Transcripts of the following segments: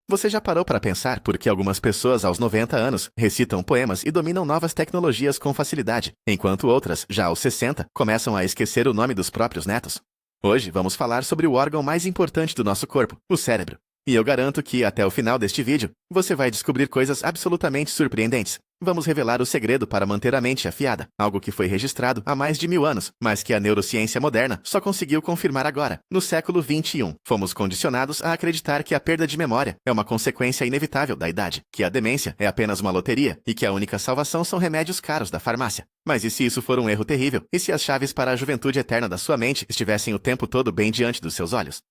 Você já parou para pensar por que algumas pessoas aos 90 anos recitam poemas e dominam novas tecnologias com facilidade, enquanto outras, já aos 60, começam a esquecer o nome dos próprios netos? Hoje vamos falar sobre o órgão mais importante do nosso corpo, o cérebro. E eu garanto que, até o final deste vídeo, você vai descobrir coisas absolutamente surpreendentes. Vamos revelar o segredo para manter a mente afiada, algo que foi registrado há mais de 1000 anos, mas que a neurociência moderna só conseguiu confirmar agora, no século XXI. Fomos condicionados a acreditar que a perda de memória é uma consequência inevitável da idade, que a demência é apenas uma loteria e que a única salvação são remédios caros da farmácia. Mas e se isso for um erro terrível? E se as chaves para a juventude eterna da sua mente estivessem o tempo todo bem diante dos seus olhos?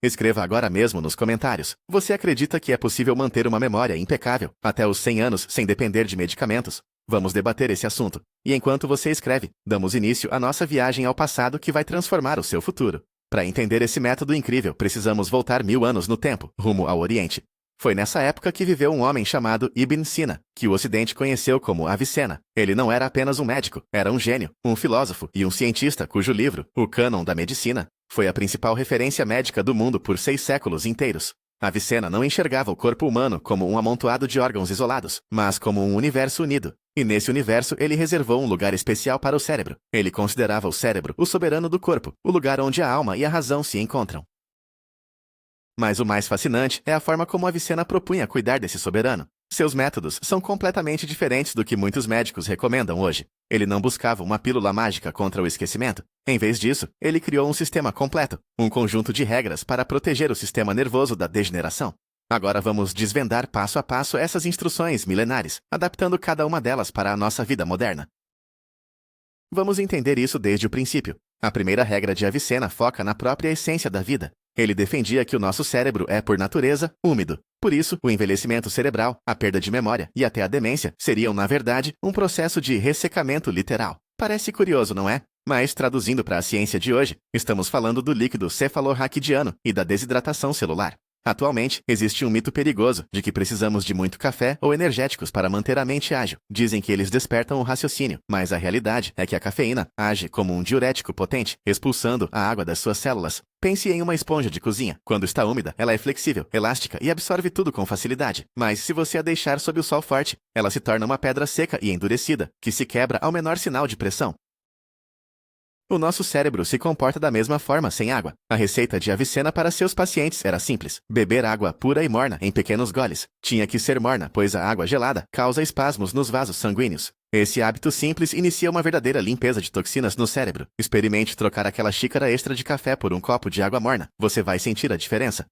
Escreva agora mesmo nos comentários. Você acredita que é possível manter uma memória impecável até os 100 anos sem depender de medicamentos? Vamos debater esse assunto. E enquanto você escreve, damos início à nossa viagem ao passado que vai transformar o seu futuro. Para entender esse método incrível, precisamos voltar 1000 anos no tempo, rumo ao Oriente. Foi nessa época que viveu um homem chamado Ibn Sina, que o Ocidente conheceu como Avicena. Ele não era apenas um médico, era um gênio, um filósofo e um cientista cujo livro, O Cânon da Medicina, foi a principal referência médica do mundo por 6 séculos inteiros. Avicena não enxergava o corpo humano como um amontoado de órgãos isolados, mas como um universo unido. E nesse universo ele reservou um lugar especial para o cérebro. Ele considerava o cérebro o soberano do corpo, o lugar onde a alma e a razão se encontram. Mas o mais fascinante é a forma como Avicena propunha cuidar desse soberano. Seus métodos são completamente diferentes do que muitos médicos recomendam hoje. Ele não buscava uma pílula mágica contra o esquecimento. Em vez disso, ele criou um sistema completo, um conjunto de regras para proteger o sistema nervoso da degeneração. Agora vamos desvendar passo a passo essas instruções milenares, adaptando cada uma delas para a nossa vida moderna. Vamos entender isso desde o princípio. A primeira regra de Avicena foca na própria essência da vida. Ele defendia que o nosso cérebro é, por natureza, úmido. Por isso, o envelhecimento cerebral, a perda de memória e até a demência seriam, na verdade, um processo de ressecamento literal. Parece curioso, não é? Mas, traduzindo para a ciência de hoje, estamos falando do líquido cefalorraquidiano e da desidratação celular. Atualmente, existe um mito perigoso de que precisamos de muito café ou energéticos para manter a mente ágil. Dizem que eles despertam o raciocínio, mas a realidade é que a cafeína age como um diurético potente, expulsando a água das suas células. Pense em uma esponja de cozinha. Quando está úmida, ela é flexível, elástica e absorve tudo com facilidade. Mas se você a deixar sob o sol forte, ela se torna uma pedra seca e endurecida, que se quebra ao menor sinal de pressão. O nosso cérebro se comporta da mesma forma sem água. A receita de Avicena para seus pacientes era simples: beber água pura e morna em pequenos goles. Tinha que ser morna, pois a água gelada causa espasmos nos vasos sanguíneos. Esse hábito simples inicia uma verdadeira limpeza de toxinas no cérebro. Experimente trocar aquela xícara extra de café por um copo de água morna. Você vai sentir a diferença.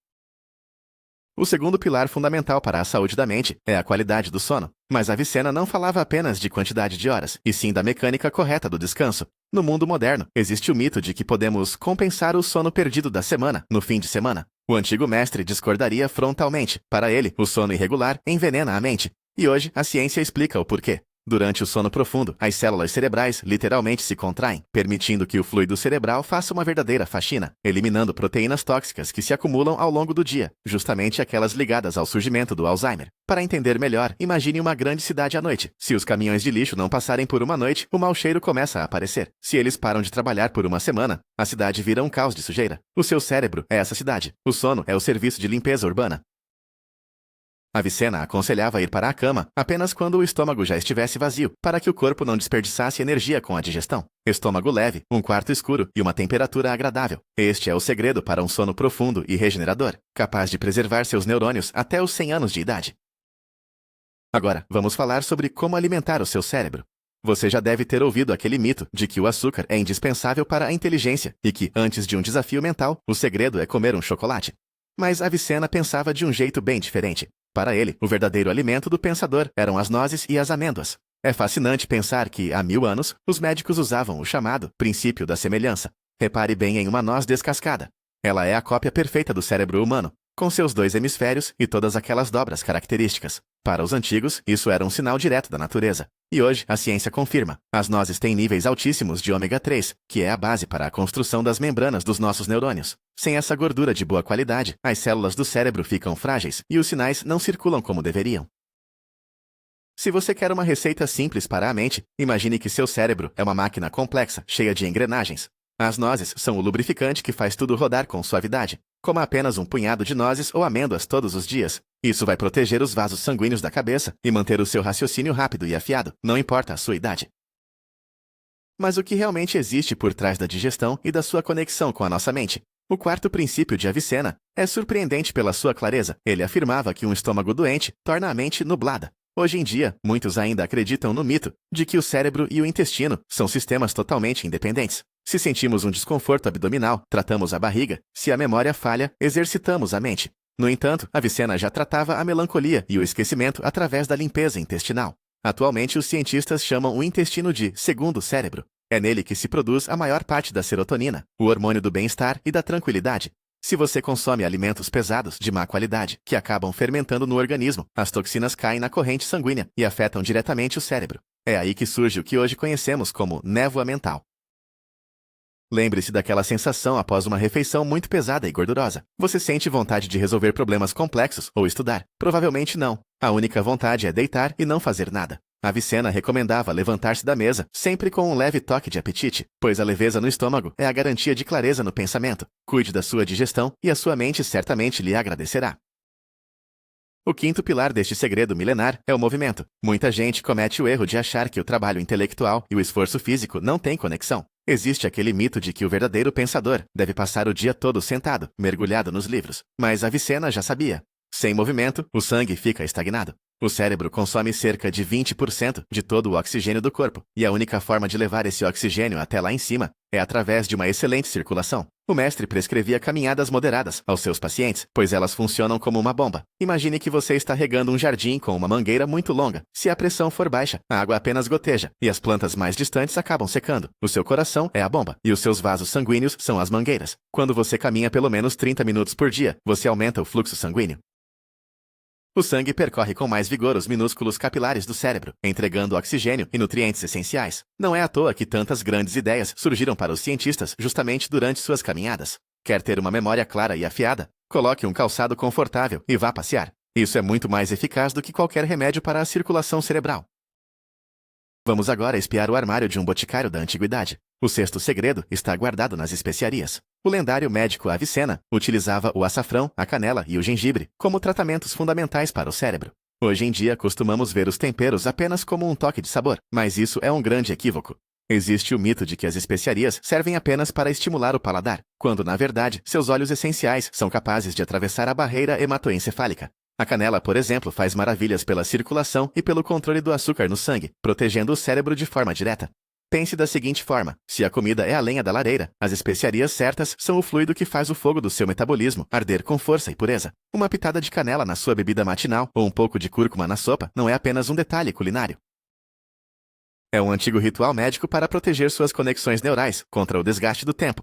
O segundo pilar fundamental para a saúde da mente é a qualidade do sono. Mas Avicena não falava apenas de quantidade de horas, e sim da mecânica correta do descanso. No mundo moderno, existe o mito de que podemos compensar o sono perdido da semana no fim de semana. O antigo mestre discordaria frontalmente. Para ele, o sono irregular envenena a mente. E hoje, a ciência explica o porquê. Durante o sono profundo, as células cerebrais literalmente se contraem, permitindo que o fluido cerebral faça uma verdadeira faxina, eliminando proteínas tóxicas que se acumulam ao longo do dia, justamente aquelas ligadas ao surgimento do Alzheimer. Para entender melhor, imagine uma grande cidade à noite. Se os caminhões de lixo não passarem por uma noite, o mau cheiro começa a aparecer. Se eles param de trabalhar por uma semana, a cidade vira um caos de sujeira. O seu cérebro é essa cidade. O sono é o serviço de limpeza urbana. Avicena aconselhava ir para a cama apenas quando o estômago já estivesse vazio, para que o corpo não desperdiçasse energia com a digestão. Estômago leve, um quarto escuro e uma temperatura agradável. Este é o segredo para um sono profundo e regenerador, capaz de preservar seus neurônios até os 100 anos de idade. Agora, vamos falar sobre como alimentar o seu cérebro. Você já deve ter ouvido aquele mito de que o açúcar é indispensável para a inteligência e que, antes de um desafio mental, o segredo é comer um chocolate. Mas Avicena pensava de um jeito bem diferente. Para ele, o verdadeiro alimento do pensador eram as nozes e as amêndoas. É fascinante pensar que, há 1000 anos, os médicos usavam o chamado princípio da semelhança. Repare bem em uma noz descascada. Ela é a cópia perfeita do cérebro humano, com seus 2 hemisférios e todas aquelas dobras características. Para os antigos, isso era um sinal direto da natureza. E hoje, a ciência confirma. As nozes têm níveis altíssimos de ômega 3, que é a base para a construção das membranas dos nossos neurônios. Sem essa gordura de boa qualidade, as células do cérebro ficam frágeis e os sinais não circulam como deveriam. Se você quer uma receita simples para a mente, imagine que seu cérebro é uma máquina complexa, cheia de engrenagens. As nozes são o lubrificante que faz tudo rodar com suavidade. Coma apenas um punhado de nozes ou amêndoas todos os dias. Isso vai proteger os vasos sanguíneos da cabeça e manter o seu raciocínio rápido e afiado, não importa a sua idade. Mas o que realmente existe por trás da digestão e da sua conexão com a nossa mente? O quarto princípio de Avicena é surpreendente pela sua clareza. Ele afirmava que um estômago doente torna a mente nublada. Hoje em dia, muitos ainda acreditam no mito de que o cérebro e o intestino são sistemas totalmente independentes. Se sentimos um desconforto abdominal, tratamos a barriga. Se a memória falha, exercitamos a mente. No entanto, Avicena já tratava a melancolia e o esquecimento através da limpeza intestinal. Atualmente, os cientistas chamam o intestino de segundo cérebro. É nele que se produz a maior parte da serotonina, o hormônio do bem-estar e da tranquilidade. Se você consome alimentos pesados, de má qualidade, que acabam fermentando no organismo, as toxinas caem na corrente sanguínea e afetam diretamente o cérebro. É aí que surge o que hoje conhecemos como névoa mental. Lembre-se daquela sensação após uma refeição muito pesada e gordurosa. Você sente vontade de resolver problemas complexos ou estudar? Provavelmente não. A única vontade é deitar e não fazer nada. Avicena recomendava levantar-se da mesa, sempre com um leve toque de apetite, pois a leveza no estômago é a garantia de clareza no pensamento. Cuide da sua digestão e a sua mente certamente lhe agradecerá. O quinto pilar deste segredo milenar é o movimento. Muita gente comete o erro de achar que o trabalho intelectual e o esforço físico não têm conexão. Existe aquele mito de que o verdadeiro pensador deve passar o dia todo sentado, mergulhado nos livros. Mas Avicena já sabia. Sem movimento, o sangue fica estagnado. O cérebro consome cerca de 20% de todo o oxigênio do corpo, e a única forma de levar esse oxigênio até lá em cima é através de uma excelente circulação. O mestre prescrevia caminhadas moderadas aos seus pacientes, pois elas funcionam como uma bomba. Imagine que você está regando um jardim com uma mangueira muito longa. Se a pressão for baixa, a água apenas goteja, e as plantas mais distantes acabam secando. O seu coração é a bomba, e os seus vasos sanguíneos são as mangueiras. Quando você caminha pelo menos 30 minutos por dia, você aumenta o fluxo sanguíneo. O sangue percorre com mais vigor os minúsculos capilares do cérebro, entregando oxigênio e nutrientes essenciais. Não é à toa que tantas grandes ideias surgiram para os cientistas justamente durante suas caminhadas. Quer ter uma memória clara e afiada? Coloque um calçado confortável e vá passear. Isso é muito mais eficaz do que qualquer remédio para a circulação cerebral. Vamos agora espiar o armário de um boticário da antiguidade. O sexto segredo está guardado nas especiarias. O lendário médico Avicena utilizava o açafrão, a canela e o gengibre como tratamentos fundamentais para o cérebro. Hoje em dia costumamos ver os temperos apenas como um toque de sabor, mas isso é um grande equívoco. Existe o mito de que as especiarias servem apenas para estimular o paladar, quando na verdade seus óleos essenciais são capazes de atravessar a barreira hematoencefálica. A canela, por exemplo, faz maravilhas pela circulação e pelo controle do açúcar no sangue, protegendo o cérebro de forma direta. Pense da seguinte forma: se a comida é a lenha da lareira, as especiarias certas são o fluido que faz o fogo do seu metabolismo arder com força e pureza. Uma pitada de canela na sua bebida matinal ou um pouco de cúrcuma na sopa não é apenas um detalhe culinário. É um antigo ritual médico para proteger suas conexões neurais contra o desgaste do tempo.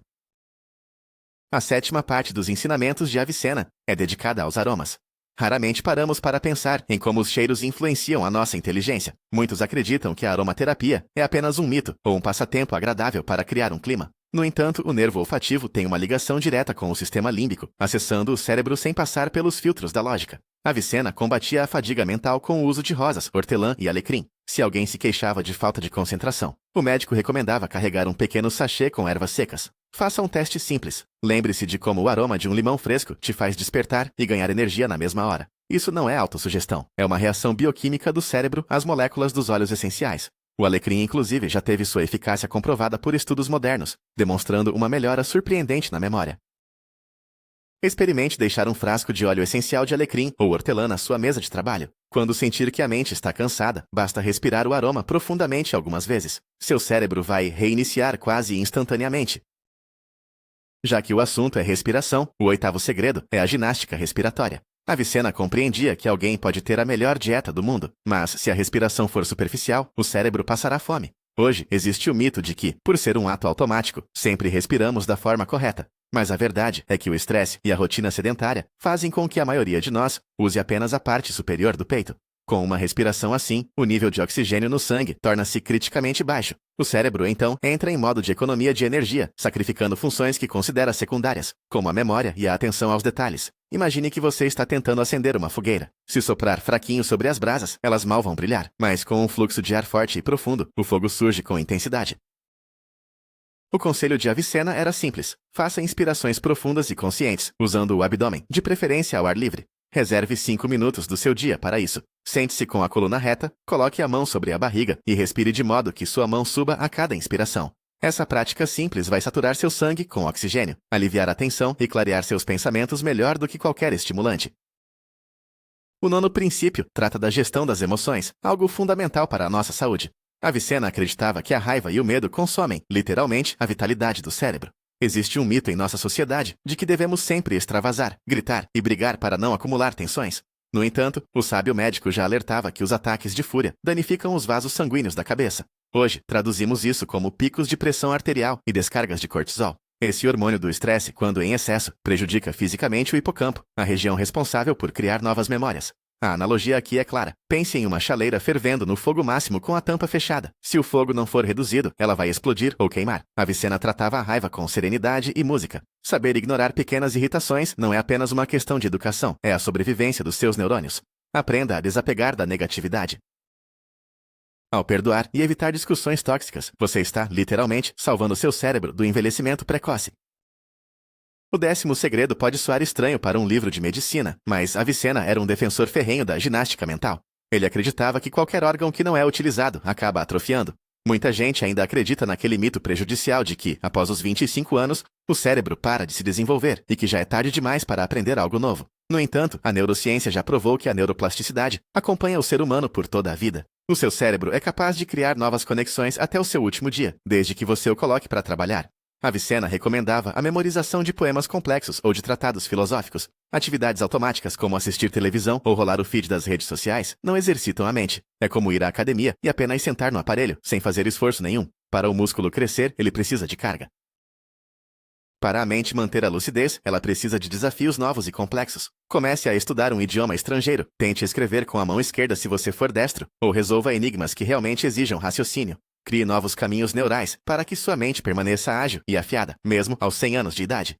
A sétima parte dos ensinamentos de Avicena é dedicada aos aromas. Raramente paramos para pensar em como os cheiros influenciam a nossa inteligência. Muitos acreditam que a aromaterapia é apenas um mito ou um passatempo agradável para criar um clima. No entanto, o nervo olfativo tem uma ligação direta com o sistema límbico, acessando o cérebro sem passar pelos filtros da lógica. Avicena combatia a fadiga mental com o uso de rosas, hortelã e alecrim. Se alguém se queixava de falta de concentração, o médico recomendava carregar um pequeno sachê com ervas secas. Faça um teste simples. Lembre-se de como o aroma de um limão fresco te faz despertar e ganhar energia na mesma hora. Isso não é autossugestão, é uma reação bioquímica do cérebro às moléculas dos óleos essenciais. O alecrim, inclusive, já teve sua eficácia comprovada por estudos modernos, demonstrando uma melhora surpreendente na memória. Experimente deixar um frasco de óleo essencial de alecrim ou hortelã na sua mesa de trabalho. Quando sentir que a mente está cansada, basta respirar o aroma profundamente algumas vezes. Seu cérebro vai reiniciar quase instantaneamente. Já que o assunto é respiração, o oitavo segredo é a ginástica respiratória. Avicena compreendia que alguém pode ter a melhor dieta do mundo, mas se a respiração for superficial, o cérebro passará fome. Hoje, existe o mito de que, por ser um ato automático, sempre respiramos da forma correta. Mas a verdade é que o estresse e a rotina sedentária fazem com que a maioria de nós use apenas a parte superior do peito. Com uma respiração assim, o nível de oxigênio no sangue torna-se criticamente baixo. O cérebro, então, entra em modo de economia de energia, sacrificando funções que considera secundárias, como a memória e a atenção aos detalhes. Imagine que você está tentando acender uma fogueira. Se soprar fraquinho sobre as brasas, elas mal vão brilhar, mas com um fluxo de ar forte e profundo, o fogo surge com intensidade. O conselho de Avicena era simples: faça inspirações profundas e conscientes, usando o abdômen, de preferência ao ar livre. Reserve 5 minutos do seu dia para isso. Sente-se com a coluna reta, coloque a mão sobre a barriga e respire de modo que sua mão suba a cada inspiração. Essa prática simples vai saturar seu sangue com oxigênio, aliviar a tensão e clarear seus pensamentos melhor do que qualquer estimulante. O nono princípio trata da gestão das emoções, algo fundamental para a nossa saúde. Avicena acreditava que a raiva e o medo consomem, literalmente, a vitalidade do cérebro. Existe um mito em nossa sociedade de que devemos sempre extravasar, gritar e brigar para não acumular tensões. No entanto, o sábio médico já alertava que os ataques de fúria danificam os vasos sanguíneos da cabeça. Hoje, traduzimos isso como picos de pressão arterial e descargas de cortisol. Esse hormônio do estresse, quando em excesso, prejudica fisicamente o hipocampo, a região responsável por criar novas memórias. A analogia aqui é clara. Pense em uma chaleira fervendo no fogo máximo com a tampa fechada. Se o fogo não for reduzido, ela vai explodir ou queimar. Avicena tratava a raiva com serenidade e música. Saber ignorar pequenas irritações não é apenas uma questão de educação, é a sobrevivência dos seus neurônios. Aprenda a desapegar da negatividade. Ao perdoar e evitar discussões tóxicas, você está, literalmente, salvando seu cérebro do envelhecimento precoce. O 10º segredo pode soar estranho para um livro de medicina, mas Avicena era um defensor ferrenho da ginástica mental. Ele acreditava que qualquer órgão que não é utilizado acaba atrofiando. Muita gente ainda acredita naquele mito prejudicial de que, após os 25 anos, o cérebro para de se desenvolver e que já é tarde demais para aprender algo novo. No entanto, a neurociência já provou que a neuroplasticidade acompanha o ser humano por toda a vida. O seu cérebro é capaz de criar novas conexões até o seu último dia, desde que você o coloque para trabalhar. Avicena recomendava a memorização de poemas complexos ou de tratados filosóficos. Atividades automáticas como assistir televisão ou rolar o feed das redes sociais não exercitam a mente. É como ir à academia e apenas sentar no aparelho, sem fazer esforço nenhum. Para o músculo crescer, ele precisa de carga. Para a mente manter a lucidez, ela precisa de desafios novos e complexos. Comece a estudar um idioma estrangeiro, tente escrever com a mão esquerda se você for destro, ou resolva enigmas que realmente exijam raciocínio. Crie novos caminhos neurais para que sua mente permaneça ágil e afiada, mesmo aos 100 anos de idade.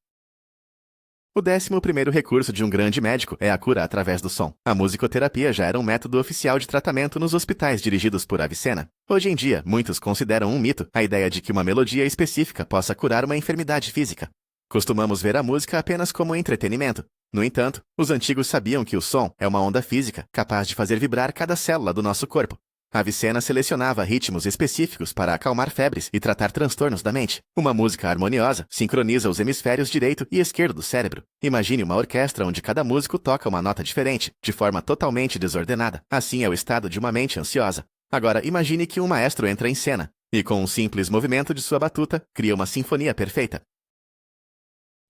O 11º recurso de um grande médico é a cura através do som. A musicoterapia já era um método oficial de tratamento nos hospitais dirigidos por Avicena. Hoje em dia, muitos consideram um mito a ideia de que uma melodia específica possa curar uma enfermidade física. Costumamos ver a música apenas como entretenimento. No entanto, os antigos sabiam que o som é uma onda física capaz de fazer vibrar cada célula do nosso corpo. Avicena selecionava ritmos específicos para acalmar febres e tratar transtornos da mente. Uma música harmoniosa sincroniza os hemisférios direito e esquerdo do cérebro. Imagine uma orquestra onde cada músico toca uma nota diferente, de forma totalmente desordenada. Assim é o estado de uma mente ansiosa. Agora, imagine que um maestro entra em cena e, com um simples movimento de sua batuta, cria uma sinfonia perfeita.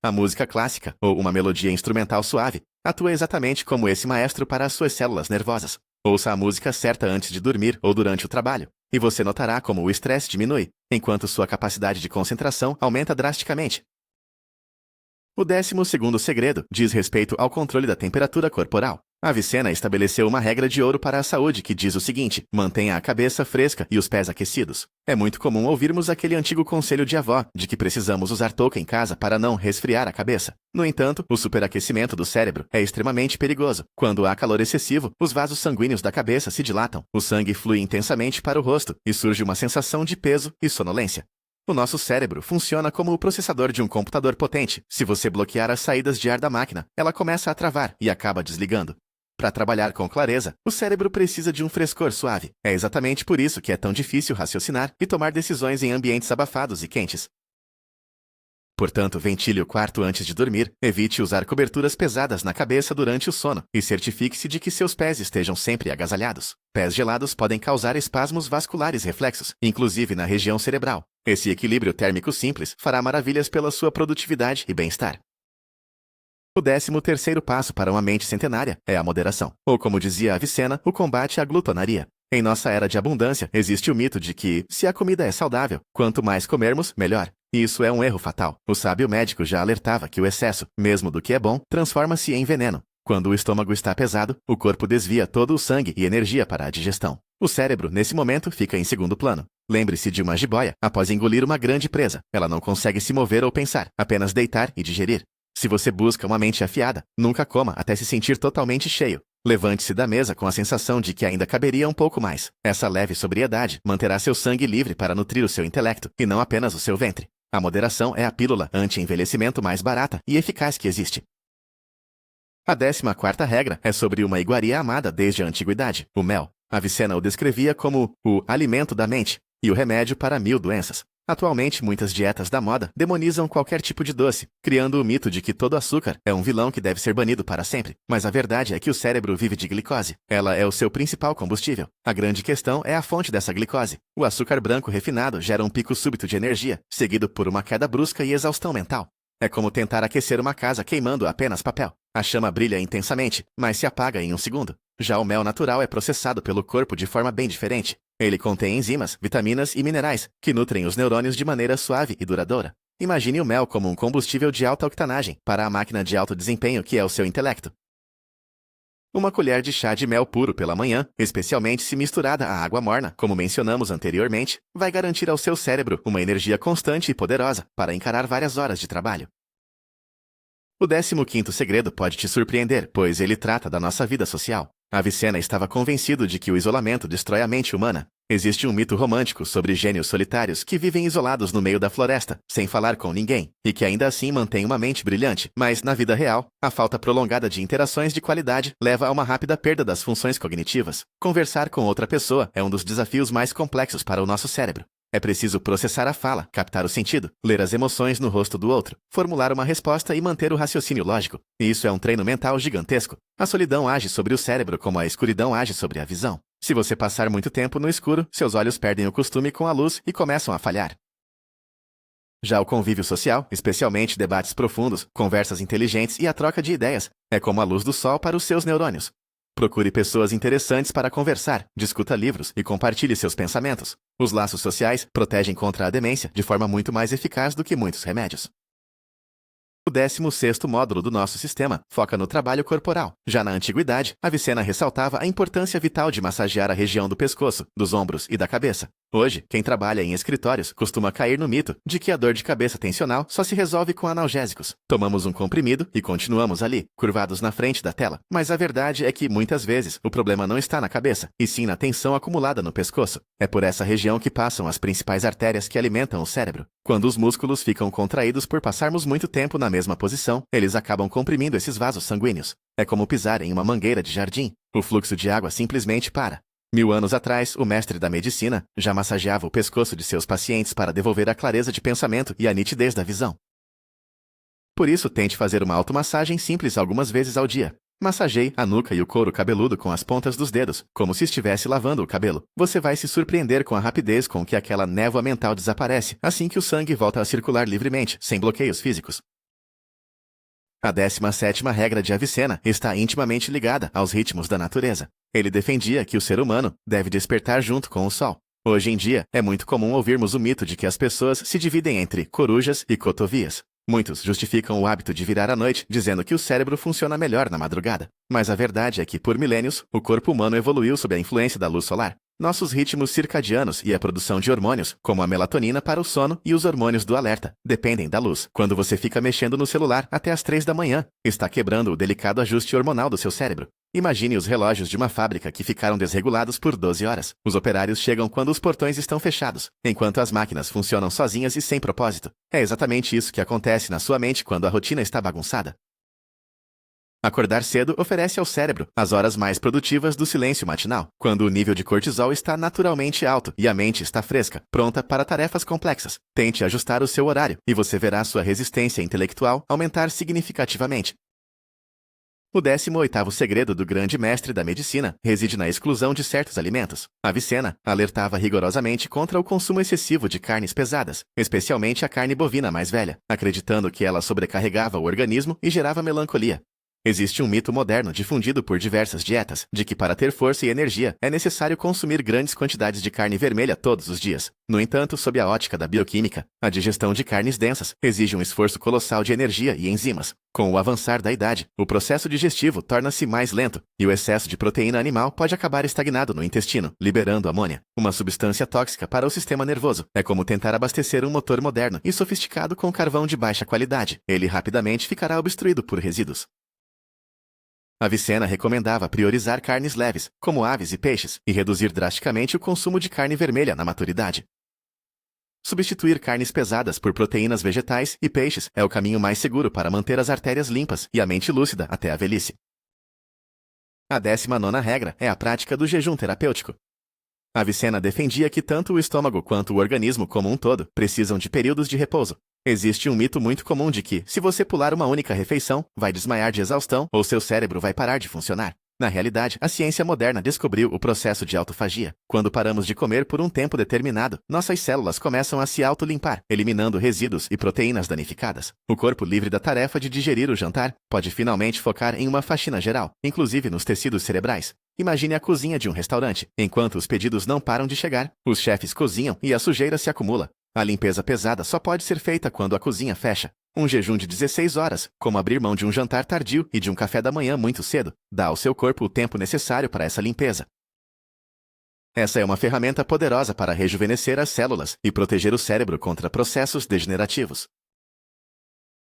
A música clássica, ou uma melodia instrumental suave, atua exatamente como esse maestro para as suas células nervosas. Ouça a música certa antes de dormir ou durante o trabalho, e você notará como o estresse diminui, enquanto sua capacidade de concentração aumenta drasticamente. O 12º segredo diz respeito ao controle da temperatura corporal. Avicena estabeleceu uma regra de ouro para a saúde que diz o seguinte: mantenha a cabeça fresca e os pés aquecidos. É muito comum ouvirmos aquele antigo conselho de avó de que precisamos usar touca em casa para não resfriar a cabeça. No entanto, o superaquecimento do cérebro é extremamente perigoso. Quando há calor excessivo, os vasos sanguíneos da cabeça se dilatam, o sangue flui intensamente para o rosto e surge uma sensação de peso e sonolência. O nosso cérebro funciona como o processador de um computador potente. Se você bloquear as saídas de ar da máquina, ela começa a travar e acaba desligando. Para trabalhar com clareza, o cérebro precisa de um frescor suave. É exatamente por isso que é tão difícil raciocinar e tomar decisões em ambientes abafados e quentes. Portanto, ventile o quarto antes de dormir, evite usar coberturas pesadas na cabeça durante o sono e certifique-se de que seus pés estejam sempre agasalhados. Pés gelados podem causar espasmos vasculares reflexos, inclusive na região cerebral. Esse equilíbrio térmico simples fará maravilhas pela sua produtividade e bem-estar. O 13º passo para uma mente centenária é a moderação, ou como dizia Avicena, o combate à glutonaria. Em nossa era de abundância, existe o mito de que, se a comida é saudável, quanto mais comermos, melhor. E isso é um erro fatal. O sábio médico já alertava que o excesso, mesmo do que é bom, transforma-se em veneno. Quando o estômago está pesado, o corpo desvia todo o sangue e energia para a digestão. O cérebro, nesse momento, fica em segundo plano. Lembre-se de uma jiboia após engolir uma grande presa. Ela não consegue se mover ou pensar, apenas deitar e digerir. Se você busca uma mente afiada, nunca coma até se sentir totalmente cheio. Levante-se da mesa com a sensação de que ainda caberia um pouco mais. Essa leve sobriedade manterá seu sangue livre para nutrir o seu intelecto, e não apenas o seu ventre. A moderação é a pílula anti-envelhecimento mais barata e eficaz que existe. A 14ª regra é sobre uma iguaria amada desde a antiguidade, o mel. Avicena o descrevia como o alimento da mente e o remédio para 1000 doenças. Atualmente, muitas dietas da moda demonizam qualquer tipo de doce, criando o mito de que todo açúcar é um vilão que deve ser banido para sempre. Mas a verdade é que o cérebro vive de glicose. Ela é o seu principal combustível. A grande questão é a fonte dessa glicose. O açúcar branco refinado gera um pico súbito de energia, seguido por uma queda brusca e exaustão mental. É como tentar aquecer uma casa queimando apenas papel. A chama brilha intensamente, mas se apaga em um segundo. Já o mel natural é processado pelo corpo de forma bem diferente. Ele contém enzimas, vitaminas e minerais, que nutrem os neurônios de maneira suave e duradoura. Imagine o mel como um combustível de alta octanagem para a máquina de alto desempenho que é o seu intelecto. Uma colher de chá de mel puro pela manhã, especialmente se misturada à água morna, como mencionamos anteriormente, vai garantir ao seu cérebro uma energia constante e poderosa para encarar várias horas de trabalho. O 15º segredo pode te surpreender, pois ele trata da nossa vida social. Avicena estava convencido de que o isolamento destrói a mente humana. Existe um mito romântico sobre gênios solitários que vivem isolados no meio da floresta, sem falar com ninguém, e que ainda assim mantêm uma mente brilhante. Mas, na vida real, a falta prolongada de interações de qualidade leva a uma rápida perda das funções cognitivas. Conversar com outra pessoa é um dos desafios mais complexos para o nosso cérebro. É preciso processar a fala, captar o sentido, ler as emoções no rosto do outro, formular uma resposta e manter o raciocínio lógico. E isso é um treino mental gigantesco. A solidão age sobre o cérebro como a escuridão age sobre a visão. Se você passar muito tempo no escuro, seus olhos perdem o costume com a luz e começam a falhar. Já o convívio social, especialmente debates profundos, conversas inteligentes e a troca de ideias, é como a luz do sol para os seus neurônios. Procure pessoas interessantes para conversar, discuta livros e compartilhe seus pensamentos. Os laços sociais protegem contra a demência de forma muito mais eficaz do que muitos remédios. O 16º módulo do nosso sistema foca no trabalho corporal. Já na antiguidade, Avicena ressaltava a importância vital de massagear a região do pescoço, dos ombros e da cabeça. Hoje, quem trabalha em escritórios costuma cair no mito de que a dor de cabeça tensional só se resolve com analgésicos. Tomamos um comprimido e continuamos ali, curvados na frente da tela. Mas a verdade é que, muitas vezes, o problema não está na cabeça, e sim na tensão acumulada no pescoço. É por essa região que passam as principais artérias que alimentam o cérebro. Quando os músculos ficam contraídos por passarmos muito tempo na mesma posição, eles acabam comprimindo esses vasos sanguíneos. É como pisar em uma mangueira de jardim. O fluxo de água simplesmente para. 1000 anos atrás, o mestre da medicina já massageava o pescoço de seus pacientes para devolver a clareza de pensamento e a nitidez da visão. Por isso, tente fazer uma automassagem simples algumas vezes ao dia. Massageie a nuca e o couro cabeludo com as pontas dos dedos, como se estivesse lavando o cabelo. Você vai se surpreender com a rapidez com que aquela névoa mental desaparece assim que o sangue volta a circular livremente, sem bloqueios físicos. A 17ª regra de Avicena está intimamente ligada aos ritmos da natureza. Ele defendia que o ser humano deve despertar junto com o sol. Hoje em dia, é muito comum ouvirmos o mito de que as pessoas se dividem entre corujas e cotovias. Muitos justificam o hábito de virar à noite, dizendo que o cérebro funciona melhor na madrugada. Mas a verdade é que, por milênios, o corpo humano evoluiu sob a influência da luz solar. Nossos ritmos circadianos e a produção de hormônios, como a melatonina para o sono e os hormônios do alerta, dependem da luz. Quando você fica mexendo no celular até às 3 da manhã, está quebrando o delicado ajuste hormonal do seu cérebro. Imagine os relógios de uma fábrica que ficaram desregulados por 12 horas. Os operários chegam quando os portões estão fechados, enquanto as máquinas funcionam sozinhas e sem propósito. É exatamente isso que acontece na sua mente quando a rotina está bagunçada. Acordar cedo oferece ao cérebro as horas mais produtivas do silêncio matinal, quando o nível de cortisol está naturalmente alto e a mente está fresca, pronta para tarefas complexas. Tente ajustar o seu horário e você verá sua resistência intelectual aumentar significativamente. O 18º segredo do grande mestre da medicina reside na exclusão de certos alimentos. Avicena alertava rigorosamente contra o consumo excessivo de carnes pesadas, especialmente a carne bovina mais velha, acreditando que ela sobrecarregava o organismo e gerava melancolia. Existe um mito moderno difundido por diversas dietas de que para ter força e energia é necessário consumir grandes quantidades de carne vermelha todos os dias. No entanto, sob a ótica da bioquímica, a digestão de carnes densas exige um esforço colossal de energia e enzimas. Com o avançar da idade, o processo digestivo torna-se mais lento e o excesso de proteína animal pode acabar estagnado no intestino, liberando amônia, uma substância tóxica para o sistema nervoso. É como tentar abastecer um motor moderno e sofisticado com carvão de baixa qualidade. Ele rapidamente ficará obstruído por resíduos. Avicena recomendava priorizar carnes leves, como aves e peixes, e reduzir drasticamente o consumo de carne vermelha na maturidade. Substituir carnes pesadas por proteínas vegetais e peixes é o caminho mais seguro para manter as artérias limpas e a mente lúcida até a velhice. A 19ª regra é a prática do jejum terapêutico. Avicena defendia que tanto o estômago quanto o organismo como um todo precisam de períodos de repouso. Existe um mito muito comum de que, se você pular uma única refeição, vai desmaiar de exaustão ou seu cérebro vai parar de funcionar. Na realidade, a ciência moderna descobriu o processo de autofagia. Quando paramos de comer por um tempo determinado, nossas células começam a se autolimpar, eliminando resíduos e proteínas danificadas. O corpo, livre da tarefa de digerir o jantar, pode finalmente focar em uma faxina geral, inclusive nos tecidos cerebrais. Imagine a cozinha de um restaurante. Enquanto os pedidos não param de chegar, os chefes cozinham e a sujeira se acumula. A limpeza pesada só pode ser feita quando a cozinha fecha. Um jejum de 16 horas, como abrir mão de um jantar tardio e de um café da manhã muito cedo, dá ao seu corpo o tempo necessário para essa limpeza. Essa é uma ferramenta poderosa para rejuvenescer as células e proteger o cérebro contra processos degenerativos.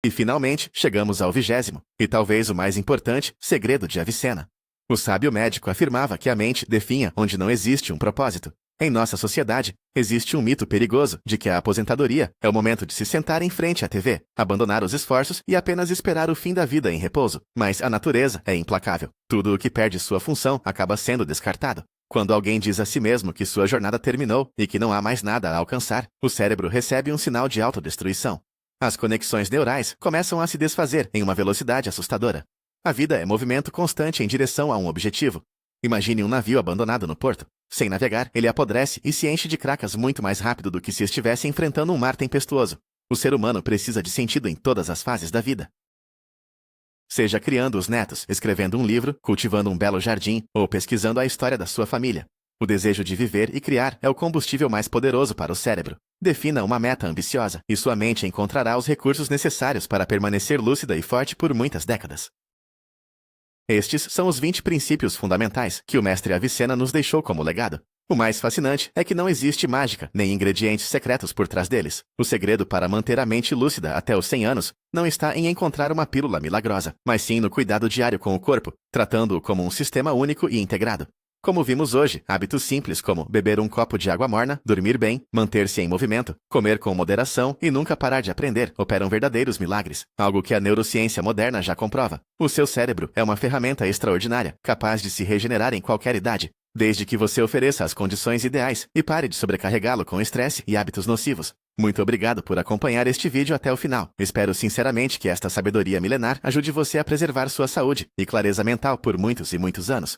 E finalmente, chegamos ao 20º, e talvez o mais importante, segredo de Avicena. O sábio médico afirmava que a mente definha onde não existe um propósito. Em nossa sociedade, existe um mito perigoso de que a aposentadoria é o momento de se sentar em frente à TV, abandonar os esforços e apenas esperar o fim da vida em repouso. Mas a natureza é implacável. Tudo o que perde sua função acaba sendo descartado. Quando alguém diz a si mesmo que sua jornada terminou e que não há mais nada a alcançar, o cérebro recebe um sinal de autodestruição. As conexões neurais começam a se desfazer em uma velocidade assustadora. A vida é movimento constante em direção a um objetivo. Imagine um navio abandonado no porto. Sem navegar, ele apodrece e se enche de cracas muito mais rápido do que se estivesse enfrentando um mar tempestuoso. O ser humano precisa de sentido em todas as fases da vida. Seja criando os netos, escrevendo um livro, cultivando um belo jardim ou pesquisando a história da sua família. O desejo de viver e criar é o combustível mais poderoso para o cérebro. Defina uma meta ambiciosa e sua mente encontrará os recursos necessários para permanecer lúcida e forte por muitas décadas. Estes são os 20 princípios fundamentais que o mestre Avicena nos deixou como legado. O mais fascinante é que não existe mágica nem ingredientes secretos por trás deles. O segredo para manter a mente lúcida até os 100 anos não está em encontrar uma pílula milagrosa, mas sim no cuidado diário com o corpo, tratando-o como um sistema único e integrado. Como vimos hoje, hábitos simples como beber um copo de água morna, dormir bem, manter-se em movimento, comer com moderação e nunca parar de aprender operam verdadeiros milagres, algo que a neurociência moderna já comprova. O seu cérebro é uma ferramenta extraordinária, capaz de se regenerar em qualquer idade, desde que você ofereça as condições ideais e pare de sobrecarregá-lo com estresse e hábitos nocivos. Muito obrigado por acompanhar este vídeo até o final. Espero sinceramente que esta sabedoria milenar ajude você a preservar sua saúde e clareza mental por muitos e muitos anos.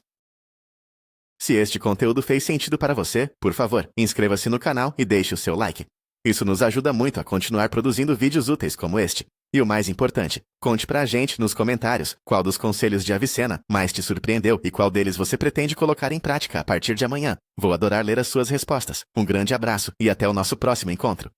Se este conteúdo fez sentido para você, por favor, inscreva-se no canal e deixe o seu like. Isso nos ajuda muito a continuar produzindo vídeos úteis como este. E o mais importante, conte pra gente nos comentários qual dos conselhos de Avicena mais te surpreendeu e qual deles você pretende colocar em prática a partir de amanhã. Vou adorar ler as suas respostas. Um grande abraço e até o nosso próximo encontro.